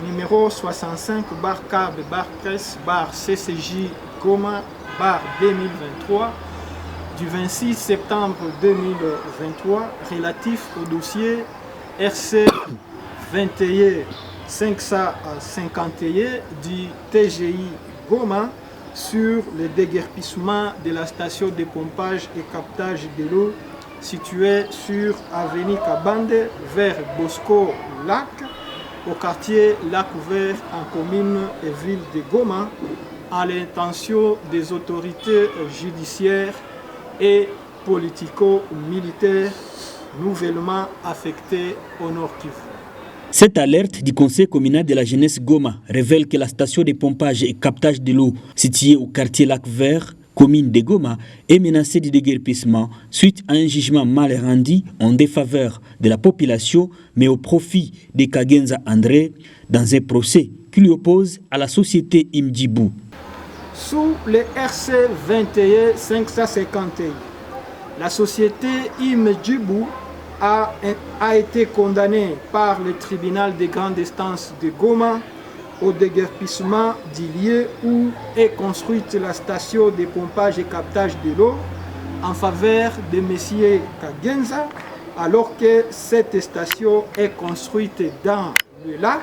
numéro 65/CAB/Presse/CCJ Goma 2023 du 26 septembre 2023 relatif au dossier RC 21 551 du TGI Goma sur le déguerpissement de la station de pompage et captage de l'eau située sur avenue Kabande vers Bosco Lac au quartier Lac Ouvert en commune et ville de Goma à l'intention des autorités judiciaires et politico-militaires nouvellement affectées au Nord Kivu. Cette alerte du Conseil communal de la jeunesse Goma révèle que la station de pompage et captage de l'eau située au quartier Lac Vert, commune de Goma, est menacée de déguerpissement suite à un jugement mal rendu en défaveur de la population, mais au profit de Kagenza André, dans un procès qui lui oppose à la société Imdjibou. Sous le RC 21 551, la société Imdjibou a été condamnée par le tribunal de grande instance de Goma au déguerpissement du lieu où est construite la station de pompage et captage de l'eau en faveur de M. Kagenza, alors que cette station est construite dans le lac,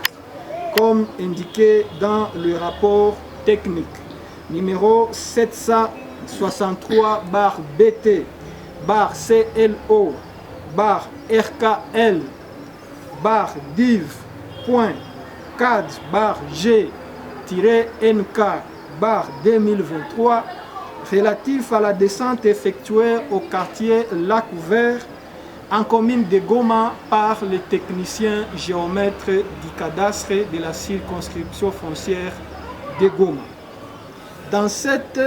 comme indiqué dans le rapport technique numéro 763/BT/CLO RKL-div.CAD-G-NK-2023 relatif à la descente effectuée au quartier Lac Ouvert en commune de Goma par les techniciens géomètres du cadastre de la circonscription foncière de Goma. Dans cette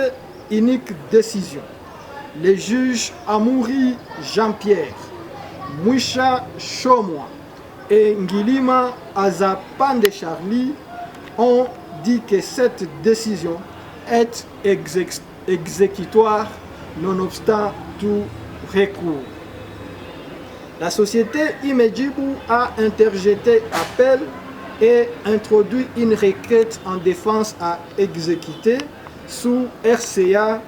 unique décision, les juges Amouri Jean-Pierre, Moucha Chomwa et Ngilima Azapande Charlie ont dit que cette décision est exécutoire nonobstant tout recours. La société Imdjibou a interjeté appel et introduit une requête en défense à exécuter sous RCA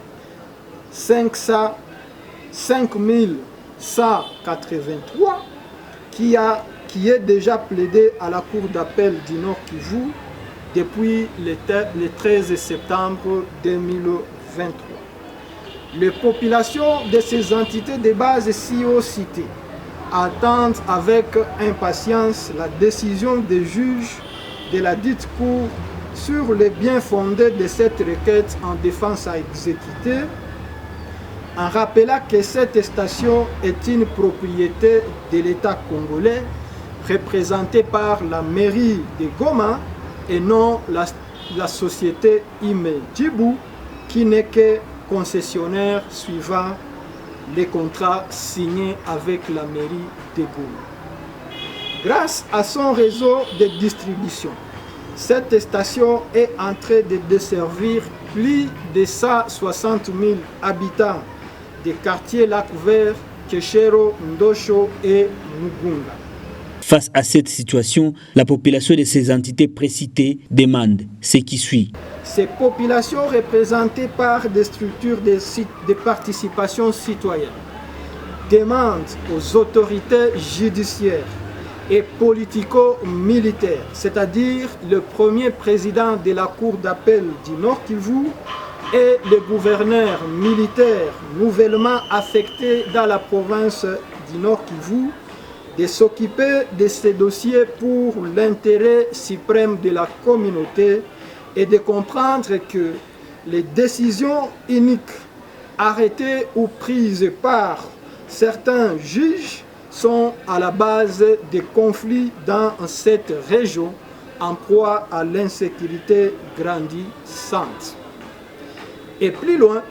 5183 qui est déjà plaidé à la Cour d'appel du Nord Kivu depuis le 13 septembre 2023. Les populations de ces entités de base ci-haut citées attendent avec impatience la décision des juges de la dite Cour sur le bien fondé de cette requête en défense à exécuter, en rappelant que cette station est une propriété de l'État congolais représentée par la mairie de Goma et non la société Imdjibou qui n'est que concessionnaire suivant les contrats signés avec la mairie de Goma. Grâce à son réseau de distribution, cette station est en train de desservir plus de 160 000 habitants des quartiers Lac Vert, Keshero, Ndosho et Mugunga. Face à cette situation, la population de ces entités précitées demande ce qui suit. Ces populations représentées par des structures de participation citoyenne demandent aux autorités judiciaires et politico-militaires, c'est-à-dire le premier président de la Cour d'appel du Nord Kivu et le gouverneur militaire nouvellement affecté dans la province du Nord Kivu, de s'occuper de ces dossiers pour l'intérêt suprême de la communauté et de comprendre que les décisions uniques arrêtées ou prises par certains juges sont à la base des conflits dans cette région en proie à l'insécurité grandissante. Et plus loin,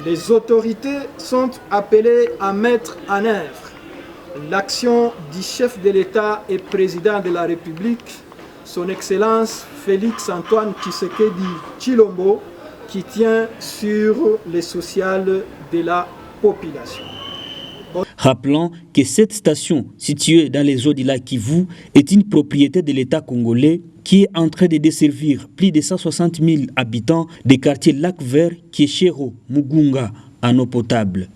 les autorités sont appelées à mettre en œuvre l'action du chef de l'État et président de la République, son Excellence Félix Antoine Tshisekedi Tshilombo, qui tient sur les sociales de la population. Rappelons que cette station, située dans les eaux du lac Kivu, est une propriété de l'État congolais qui est en train de desservir plus de 160 000 habitants des quartiers Lac Vert, Kieshero, Mugunga en eau potable.